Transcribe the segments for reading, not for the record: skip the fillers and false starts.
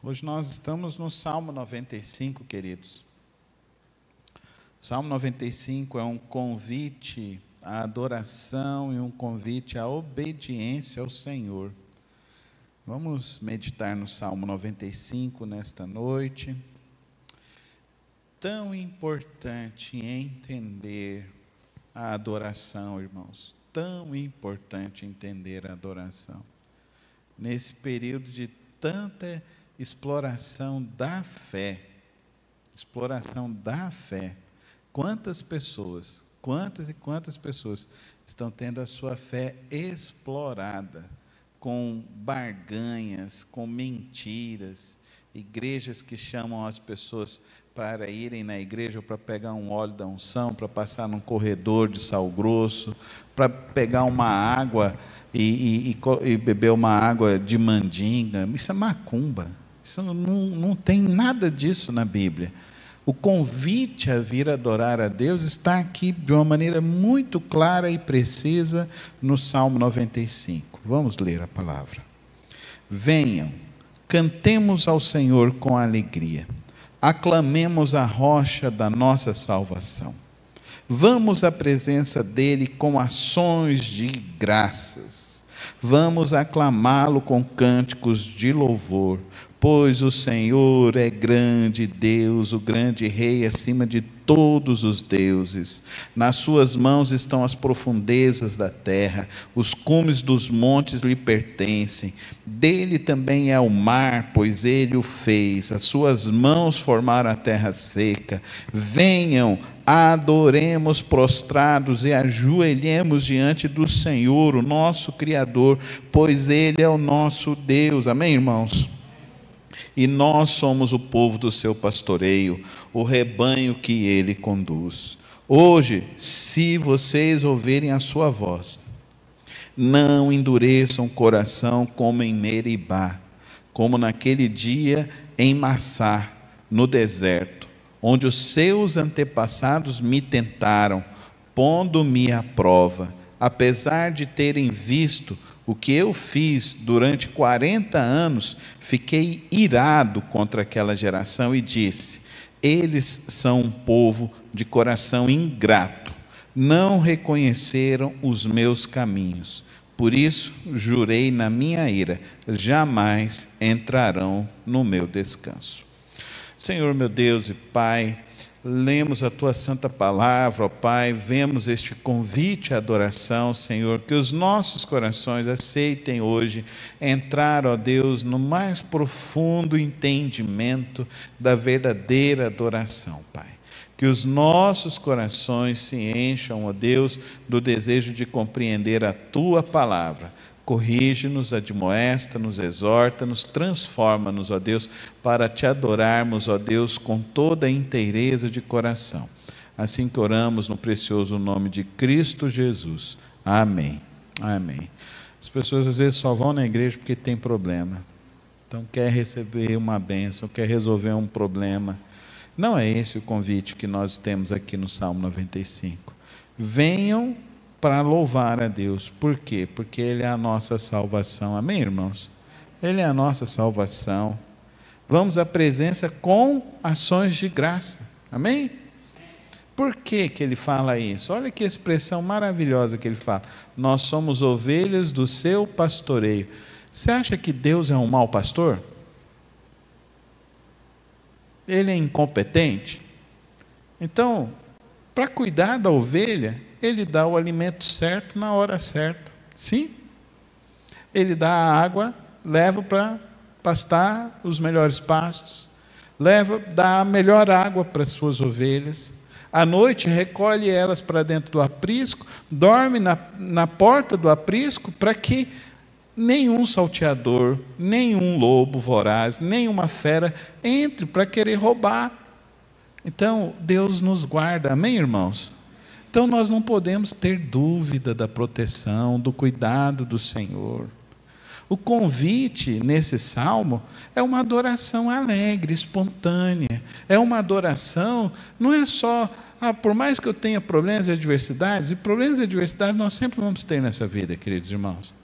Hoje nós estamos no Salmo 95, queridos. O Salmo 95 é um convite à adoração e um convite à obediência ao Senhor. Vamos meditar no Salmo 95 nesta noite. Tão importante entender a adoração, irmãos. Tão importante entender a adoração. Nesse período de tanta exploração da fé. Quantas pessoas, quantas pessoas estão tendo a sua fé explorada com barganhas, com mentiras, igrejas que chamam as pessoas para irem na igreja para pegar um óleo da unção, para passar num corredor de sal grosso, para pegar uma água e beber uma água de mandinga. Isso é macumba. Isso não tem nada disso na Bíblia. O convite a vir adorar a Deus está aqui de uma maneira muito clara e precisa no Salmo 95. Vamos ler a palavra. Venham, cantemos ao Senhor com alegria, aclamemos a rocha da nossa salvação. Vamos à presença dele com ações de graças. Vamos aclamá-lo com cânticos de louvor, pois o Senhor é grande Deus, o grande Rei acima de todos os deuses. Nas suas mãos estão as profundezas da terra, os cumes dos montes lhe pertencem. Dele também é o mar, pois ele o fez. As suas mãos formaram a terra seca. Venham, adoremos prostrados e ajoelhemos diante do Senhor, o nosso Criador, pois ele é o nosso Deus. Amém, irmãos? E nós somos o povo do seu pastoreio, o rebanho que ele conduz. Hoje, se vocês ouvirem a sua voz, não endureçam o coração como em Meribá, como naquele dia em Massá, no deserto, onde os seus antepassados me tentaram, pondo-me à prova, apesar de terem visto o que eu fiz durante 40 anos, fiquei irado contra aquela geração e disse: eles são um povo de coração ingrato, não reconheceram os meus caminhos. Por isso, jurei na minha ira, jamais entrarão no meu descanso. Senhor, meu Deus e Pai, lemos a Tua santa palavra, ó Pai, vemos este convite à adoração, Senhor, que os nossos corações aceitem hoje entrar, ó Deus, no mais profundo entendimento da verdadeira adoração, Pai. Que os nossos corações se encham, ó Deus, do desejo de compreender a Tua palavra. Corrige-nos, admoesta-nos, exorta-nos, transforma-nos, ó Deus, para Te adorarmos, ó Deus, com toda a inteireza de coração. Assim que oramos no precioso nome de Cristo Jesus. Amém. Amém. As pessoas às vezes só vão na igreja porque tem problema. Então quer receber uma bênção, quer resolver um problema. Não é esse o convite que nós temos aqui no Salmo 95. Venham para louvar a Deus. Por quê? Porque Ele é a nossa salvação. Amém, irmãos? Ele é a nossa salvação. Vamos à presença com ações de graça. Amém? Por que que Ele fala isso? Olha que expressão maravilhosa que Ele fala. Nós somos ovelhas do seu pastoreio. Você acha que Deus é um mau pastor? Ele é incompetente? Então, para cuidar da ovelha, Ele dá o alimento certo na hora certa. Sim. Ele dá a água, leva para pastar os melhores pastos, dá a melhor água para as suas ovelhas. À noite, recolhe elas para dentro do aprisco, dorme na porta do aprisco, para que nenhum salteador, nenhum lobo voraz, nenhuma fera entre para querer roubar. Então, Deus nos guarda. Amém, irmãos? Então nós não podemos ter dúvida da proteção, do cuidado do Senhor. O convite nesse salmo é uma adoração alegre, espontânea. É uma adoração, não é só, por mais que eu tenha problemas e adversidades nós sempre vamos ter nessa vida, queridos irmãos.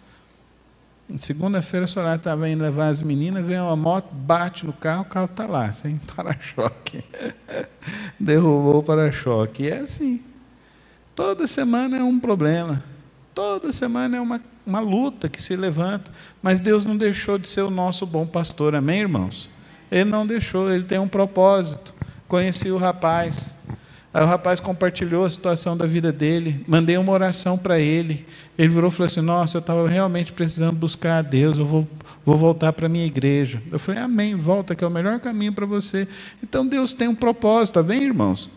Segunda-feira, o senhor estava indo levar as meninas, vem uma moto, bate no carro, o carro está lá, sem para-choque. Derrubou o para-choque. E é assim. Toda semana é um problema. Toda semana é uma luta que se levanta. Mas Deus não deixou de ser o nosso bom pastor. Amém, irmãos? Ele não deixou, ele tem um propósito. Conheci o rapaz. Aí o rapaz compartilhou a situação da vida dele, mandei uma oração para ele. Ele virou e falou assim: nossa, eu estava realmente precisando buscar a Deus, eu vou voltar para a minha igreja. Eu falei: amém, volta, que é o melhor caminho para você. Então Deus tem um propósito, tá bem, irmãos?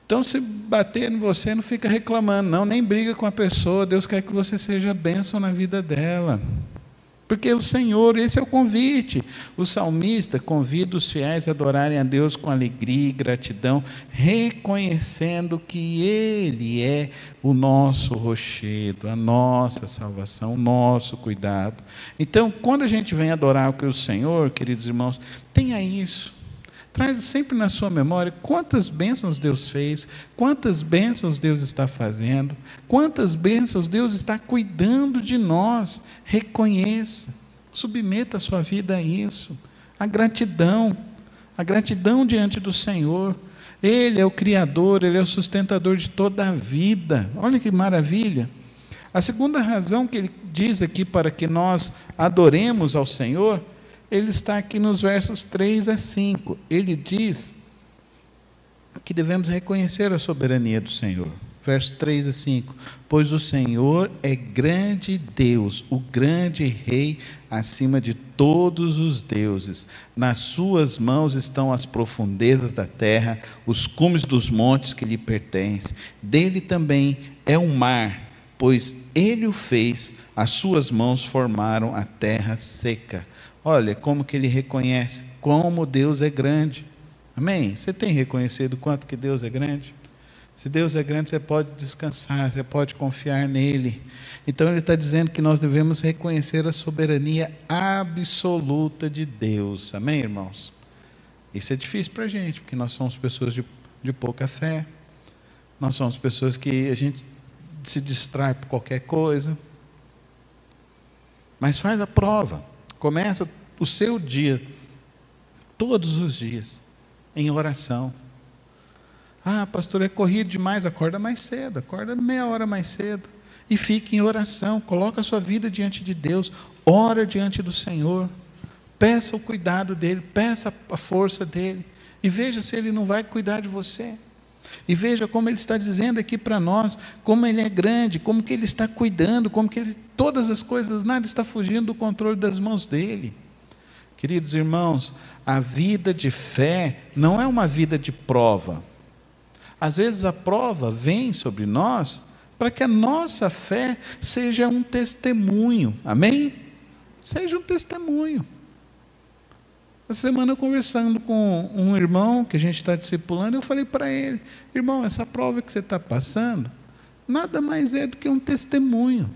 Então, se bater em você, não fica reclamando, não, nem briga com a pessoa. Deus quer que você seja bênção na vida dela. Porque o Senhor, esse é o convite. O salmista convida os fiéis a adorarem a Deus com alegria e gratidão, reconhecendo que Ele é o nosso rochedo, a nossa salvação, o nosso cuidado. Então, quando a gente vem adorar o Senhor, queridos irmãos, tenha isso. Traz sempre na sua memória quantas bênçãos Deus fez, quantas bênçãos Deus está fazendo, quantas bênçãos Deus está cuidando de nós. Reconheça, submeta a sua vida a isso. A gratidão diante do Senhor. Ele é o Criador, Ele é o sustentador de toda a vida. Olha que maravilha. A segunda razão que Ele diz aqui para que nós adoremos ao Senhor, ele está aqui nos versos 3 a 5. Ele diz que devemos reconhecer a soberania do Senhor. Versos 3 a 5. Pois o Senhor é grande Deus, o grande Rei acima de todos os deuses. Nas suas mãos estão as profundezas da terra, os cumes dos montes que lhe pertencem. Dele também é o mar, pois ele o fez, as suas mãos formaram a terra seca. Olha como que ele reconhece como Deus é grande. Amém? Você tem reconhecido quanto que Deus é grande? Se Deus é grande, você pode descansar, você pode confiar nele. Então ele está dizendo que nós devemos reconhecer a soberania absoluta de Deus. Amém, irmãos? Isso é difícil para a gente, porque nós somos pessoas de pouca fé. Nós somos pessoas que a gente se distrai por qualquer coisa. Mas faz a prova. Começa o seu dia, todos os dias, em oração. Ah, pastor, é corrido demais, acorda mais cedo, acorda meia hora mais cedo. E fique em oração, coloca a sua vida diante de Deus, ora diante do Senhor. Peça o cuidado dEle, peça a força dEle. E veja se Ele não vai cuidar de você. E veja como Ele está dizendo aqui para nós, como Ele é grande, como que Ele está cuidando, como que todas as coisas, nada está fugindo do controle das mãos dEle. Queridos irmãos, a vida de fé não é uma vida de prova. Às vezes a prova vem sobre nós para que a nossa fé seja um testemunho. Amém? Seja um testemunho. Essa semana, conversando com um irmão que a gente está discipulando, eu falei para ele: irmão, essa prova que você está passando, nada mais é do que um testemunho,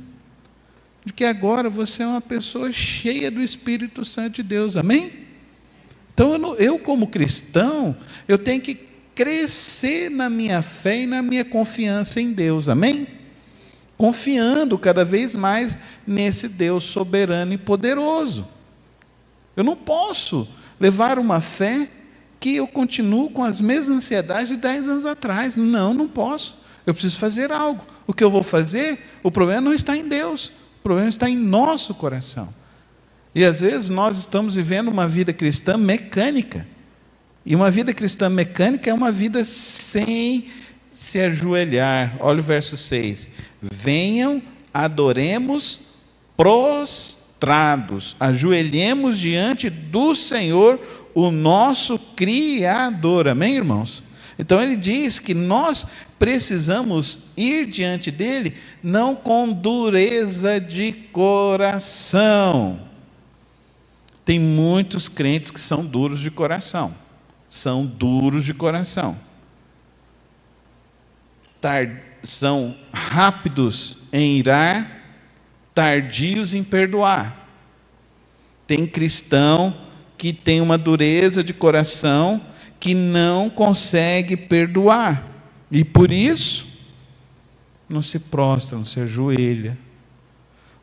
de que agora você é uma pessoa cheia do Espírito Santo de Deus, amém? Então, eu como cristão, eu tenho que crescer na minha fé e na minha confiança em Deus, amém? Confiando cada vez mais nesse Deus soberano e poderoso. Eu não posso levar uma fé que eu continuo com as mesmas ansiedades de 10 anos atrás. Não posso. Eu preciso fazer algo. O que eu vou fazer, o problema não está em Deus, o problema está em nosso coração. E às vezes nós estamos vivendo uma vida cristã mecânica. E uma vida cristã mecânica é uma vida sem se ajoelhar. Olha o verso 6. Venham, adoremos prostrados, ajoelhemos diante do Senhor, o nosso Criador. Amém, irmãos? Então ele diz que nós precisamos ir diante dele, não com dureza de coração. Tem muitos crentes que são duros de coração. São duros de coração. São rápidos em irar, tardios em perdoar. Tem cristão que tem uma dureza de coração, que não consegue perdoar. E por isso, não se prostra, não se ajoelha.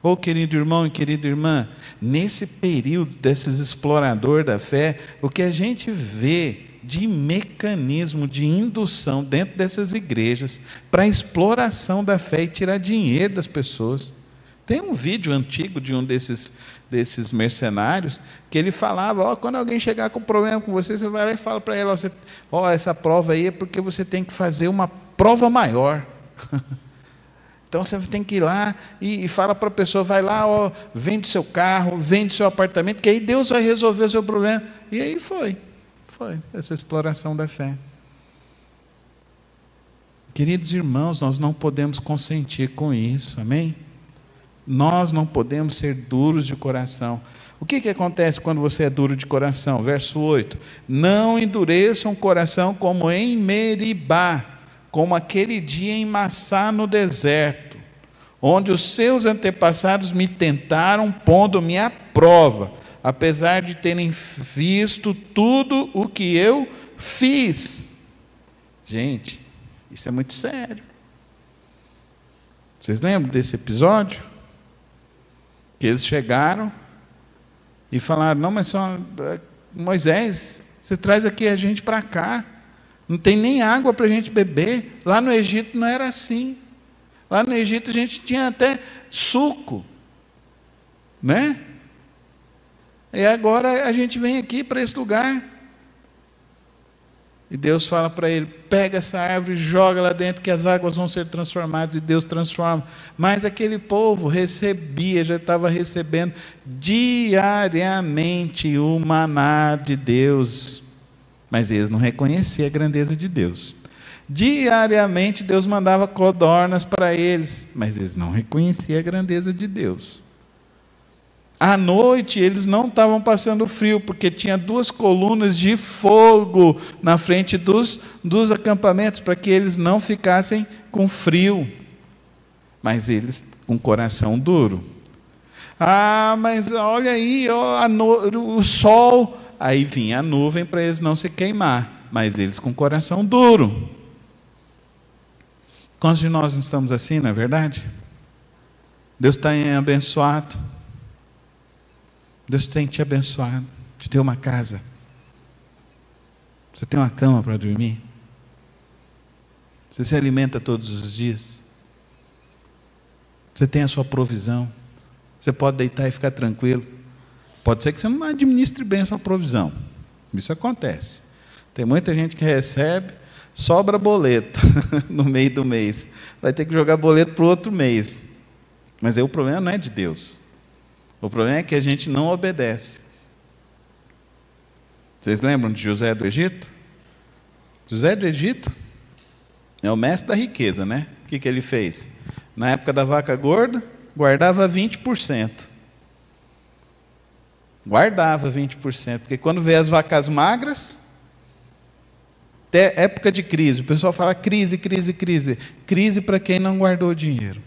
Oh, querido irmão e querida irmã, nesse período desses exploradores da fé, o que a gente vê de mecanismo de indução dentro dessas igrejas para exploração da fé e tirar dinheiro das pessoas. Tem um vídeo antigo de um desses mercenários que ele falava, quando alguém chegar com problema com você, você vai lá e fala para ele, essa prova aí é porque você tem que fazer uma prova maior. Então você tem que ir lá e fala para a pessoa, vai lá, vende seu carro, vende seu apartamento, que aí Deus vai resolver o seu problema. E aí foi essa exploração da fé. Queridos irmãos, nós não podemos consentir com isso, amém? Nós não podemos ser duros de coração. O que acontece quando você é duro de coração? Verso 8: não endureçam o coração como em Meribá, como aquele dia em Massá no deserto, onde os seus antepassados me tentaram, pondo-me à prova, apesar de terem visto tudo o que eu fiz. Gente, isso é muito sério. Vocês lembram desse episódio? Que eles chegaram e falaram, não, mas só Moisés, você traz aqui a gente para cá, não tem nem água para a gente beber. Lá no Egito não era assim. Lá no Egito a gente tinha até suco, né? E agora a gente vem aqui para esse lugar. E Deus fala para ele, pega essa árvore e joga lá dentro que as águas vão ser transformadas, e Deus transforma. Mas aquele povo recebia, já estava recebendo diariamente o maná de Deus. Mas eles não reconheciam a grandeza de Deus. Diariamente Deus mandava codornas para eles, mas eles não reconheciam a grandeza de Deus. À noite eles não estavam passando frio, porque tinha 2 colunas de fogo na frente dos acampamentos, para que eles não ficassem com frio. Mas eles com o coração duro. Mas olha aí, o sol. Aí vinha a nuvem para eles não se queimar, mas eles com o coração duro. Quantos de nós não estamos assim, não é verdade? Deus está abençoado. Deus tem te abençoado, te deu uma casa. Você tem uma cama para dormir. Você se alimenta todos os dias. Você tem a sua provisão. Você pode deitar e ficar tranquilo. Pode ser que você não administre bem a sua provisão. Isso acontece. Tem muita gente que recebe, sobra boleto no meio do mês. Vai ter que jogar boleto para o outro mês. Mas aí o problema não é de Deus. O problema é que a gente não obedece. Vocês lembram de José do Egito? José do Egito é o mestre da riqueza, né? O que ele fez? Na época da vaca gorda, guardava 20%. Guardava 20%, porque quando vê as vacas magras, até época de crise, o pessoal fala crise, crise, crise. Crise para quem não guardou dinheiro.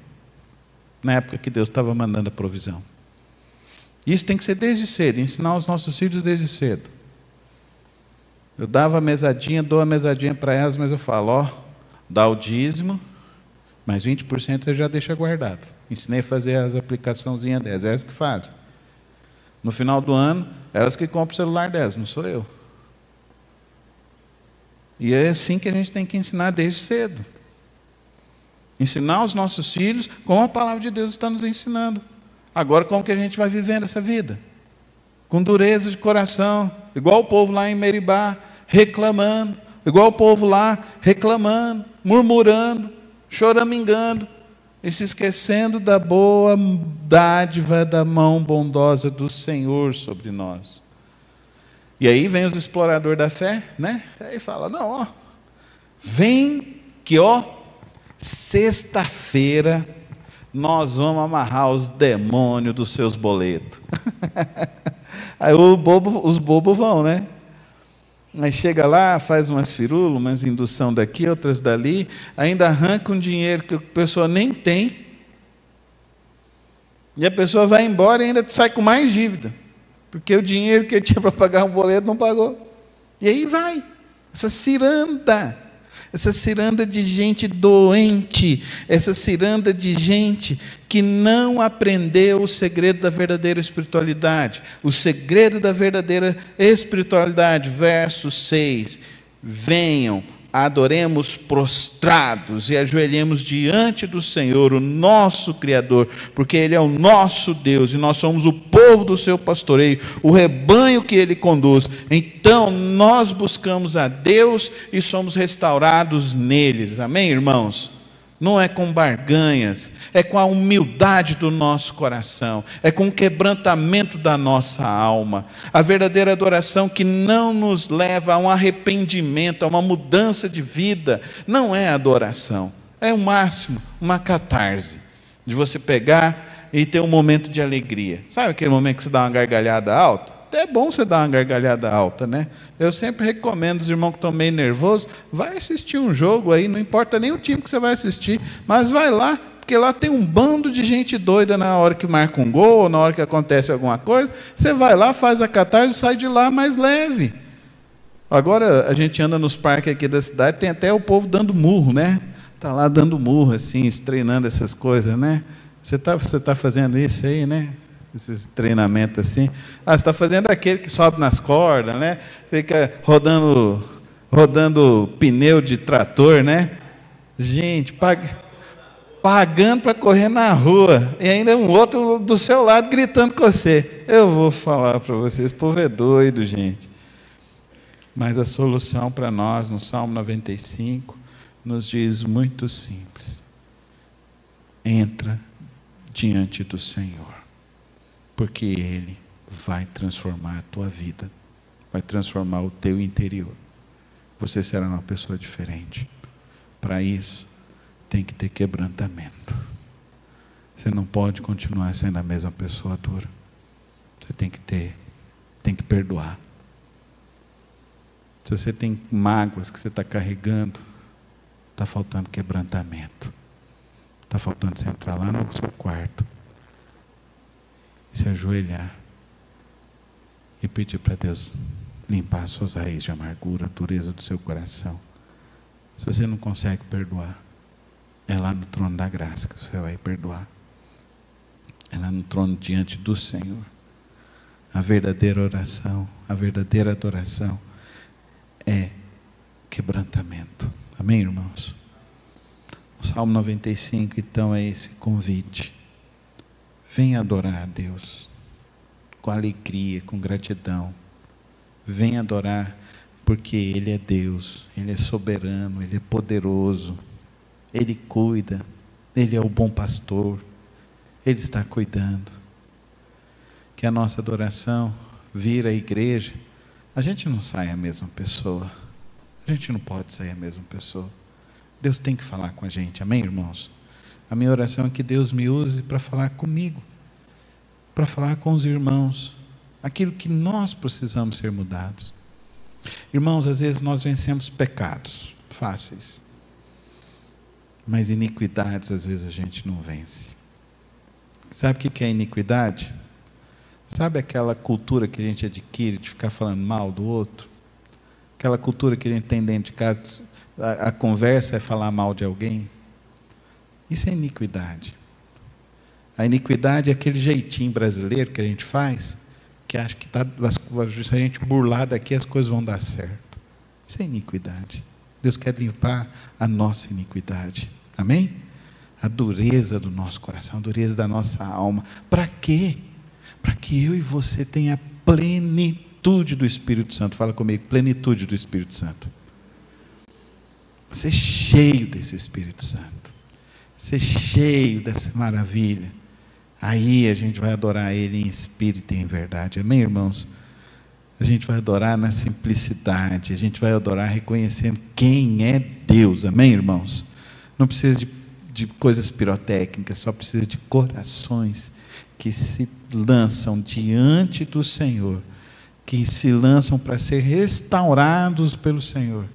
Na época que Deus estava mandando a provisão. Isso tem que ser desde cedo, ensinar os nossos filhos desde cedo. Eu dava a mesadinha, dou a mesadinha para elas, mas eu falo, dá o dízimo, mas 20% você já deixa guardado. Ensinei a fazer as aplicaçãozinhas delas, elas que fazem. No final do ano, elas que compram o celular delas, não sou eu. E é assim que a gente tem que ensinar desde cedo. Ensinar os nossos filhos como a palavra de Deus está nos ensinando. Agora, como que a gente vai vivendo essa vida? Com dureza de coração, igual o povo lá em Meribá, reclamando, igual o povo lá, reclamando, murmurando, choramingando, e se esquecendo da boa dádiva da mão bondosa do Senhor sobre nós. E aí vem os exploradores da fé, né? Aí fala, não, vem que sexta-feira nós vamos amarrar os demônios dos seus boletos. Aí os bobos vão, né? Aí chega lá, faz umas firulas, umas indução daqui, outras dali, ainda arranca um dinheiro que a pessoa nem tem, e a pessoa vai embora e ainda sai com mais dívida, porque o dinheiro que ele tinha para pagar um boleto não pagou. E aí vai, essa ciranda. essa ciranda de gente doente, essa ciranda de gente que não aprendeu o segredo da verdadeira espiritualidade. O segredo da verdadeira espiritualidade, verso 6: venham, adoremos prostrados e ajoelhemos diante do Senhor, o nosso Criador, porque Ele é o nosso Deus e nós somos o povo do seu pastoreio, o rebanho que Ele conduz. Então nós buscamos a Deus e somos restaurados neles. Amém, irmãos? Não é com barganhas, é com a humildade do nosso coração, é com o quebrantamento da nossa alma. A verdadeira adoração que não nos leva a um arrependimento, a uma mudança de vida, não é adoração, é o máximo uma catarse, de você pegar e ter um momento de alegria. Sabe aquele momento que você dá uma gargalhada alta? É bom você dar uma gargalhada alta, né? Eu sempre recomendo os irmãos que estão meio nervosos, vai assistir um jogo aí, não importa nem o time que você vai assistir, mas vai lá, porque lá tem um bando de gente doida na hora que marca um gol, ou na hora que acontece alguma coisa. Você vai lá, faz a catarse e sai de lá mais leve. Agora a gente anda nos parques aqui da cidade, tem até o povo dando murro, né? Está lá dando murro, assim, treinando essas coisas, né? Você tá fazendo isso aí, né? Esses treinamentos assim. Você está fazendo aquele que sobe nas cordas, né? Fica rodando pneu de trator, né? Gente, pagando para correr na rua. E ainda um outro do seu lado gritando com você. Eu vou falar para vocês, esse povo é doido, gente. Mas a solução para nós, no Salmo 95, nos diz muito simples. Entra diante do Senhor, porque Ele vai transformar a tua vida, vai transformar o teu interior. Você será uma pessoa diferente. Para isso, tem que ter quebrantamento. Você não pode continuar sendo a mesma pessoa dura. Você tem que perdoar. Se você tem mágoas que você está carregando, está faltando quebrantamento. Está faltando você entrar lá no seu quarto, se ajoelhar e pedir para Deus limpar as suas raízes de amargura, a dureza do seu coração. Se você não consegue perdoar, é lá no trono da graça que você vai perdoar. É lá no trono diante do Senhor. A verdadeira oração, a verdadeira adoração é quebrantamento. Amém, irmãos? O Salmo 95, então, é esse convite. Venha adorar a Deus com alegria, com gratidão. Venha adorar porque Ele é Deus, Ele é soberano, Ele é poderoso, Ele cuida, Ele é o bom pastor, Ele está cuidando. Que a nossa adoração vira a igreja, a gente não sai a mesma pessoa, a gente não pode sair a mesma pessoa. Deus tem que falar com a gente, amém, irmãos? A minha oração é que Deus me use para falar comigo, para falar com os irmãos, aquilo que nós precisamos ser mudados. Irmãos, às vezes nós vencemos pecados fáceis, mas iniquidades às vezes a gente não vence. Sabe o que é iniquidade? Sabe aquela cultura que a gente adquire de ficar falando mal do outro? Aquela cultura que a gente tem dentro de casa, a conversa é falar mal de alguém? Isso é iniquidade. A iniquidade é aquele jeitinho brasileiro que a gente faz, que acha que se a gente burlar daqui as coisas vão dar certo. Isso é iniquidade. Deus quer limpar a nossa iniquidade. Amém? A dureza do nosso coração, a dureza da nossa alma. Para quê? Para que eu e você tenha plenitude do Espírito Santo. Fala comigo, plenitude do Espírito Santo. Ser cheio desse Espírito Santo. Ser cheio dessa maravilha. Aí a gente vai adorar Ele em espírito e em verdade. Amém, irmãos? A gente vai adorar na simplicidade. A gente vai adorar reconhecendo quem é Deus. Amém, irmãos? Não precisa de coisas pirotécnicas, só precisa de corações que se lançam diante do Senhor, que se lançam para ser restaurados pelo Senhor,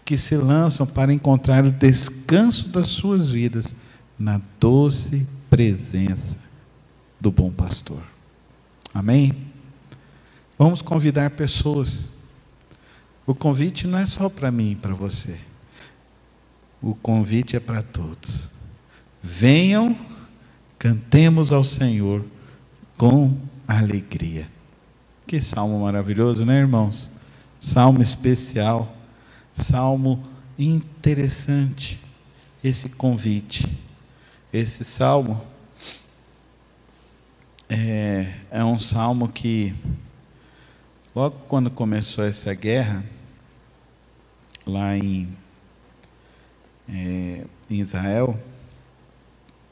que se lançam para encontrar o descanso das suas vidas na doce presença do bom pastor. Amém? Vamos convidar pessoas. O convite não é só para mim e para você. o convite é para todos. Venham, cantemos ao Senhor com alegria. Que salmo maravilhoso, né, irmãos? Salmo especial, salmo interessante, esse convite. Esse salmo é um salmo que, logo quando começou essa guerra, lá em Israel,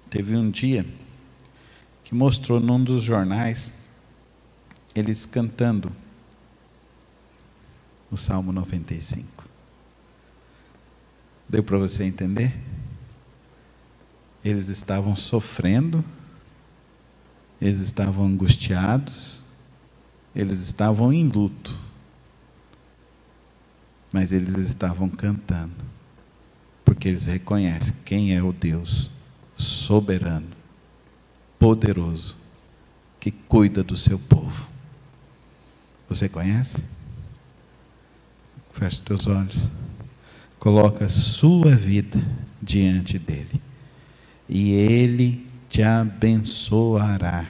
teve um dia que mostrou num dos jornais, eles cantando o Salmo 95. Deu para você entender? Eles estavam sofrendo, eles estavam angustiados, eles estavam em luto, mas eles estavam cantando, porque eles reconhecem quem é o Deus soberano, poderoso, que cuida do seu povo. Você conhece? Feche os teus olhos, coloca a sua vida diante dele, e ele te abençoará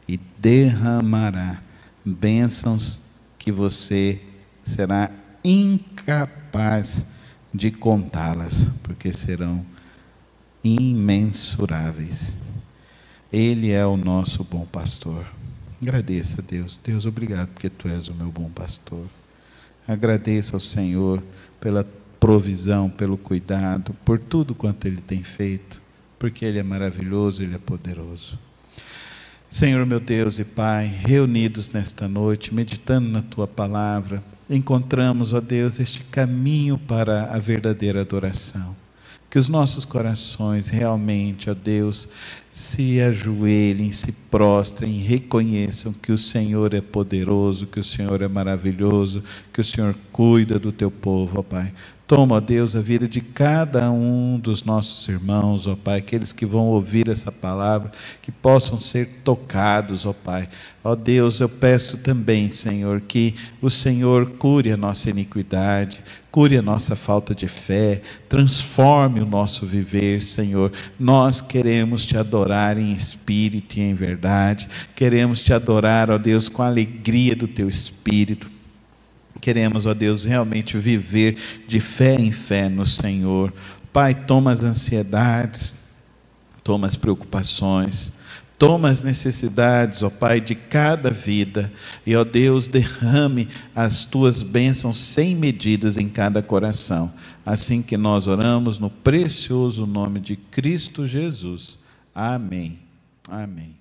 e derramará bênçãos que você será incapaz de contá-las, porque serão imensuráveis. Ele é o nosso bom pastor. Agradeça a Deus. Deus, obrigado porque tu és o meu bom pastor. Agradeça ao Senhor pela provisão, pelo cuidado, por tudo quanto Ele tem feito, porque Ele é maravilhoso, Ele é poderoso. Senhor meu Deus e Pai, reunidos nesta noite, meditando na Tua palavra, encontramos, ó Deus, este caminho para a verdadeira adoração. Que os nossos corações realmente, ó Deus, se ajoelhem, se prostrem, reconheçam que o Senhor é poderoso, que o Senhor é maravilhoso, que o Senhor cuida do teu povo, ó Pai. Toma, ó Deus, a vida de cada um dos nossos irmãos, ó Pai, aqueles que vão ouvir essa palavra, que possam ser tocados, ó Pai. Ó Deus, eu peço também, Senhor, que o Senhor cure a nossa iniquidade, cure a nossa falta de fé, transforme o nosso viver, Senhor. Nós queremos te adorar em espírito e em verdade, queremos te adorar, ó Deus, com a alegria do teu espírito. Queremos, ó Deus, realmente viver de fé em fé no Senhor. Pai, toma as ansiedades, toma as preocupações, toma as necessidades, ó Pai, de cada vida. E, ó Deus, derrame as tuas bênçãos sem medidas em cada coração. Assim que nós oramos no precioso nome de Cristo Jesus. Amém. Amém.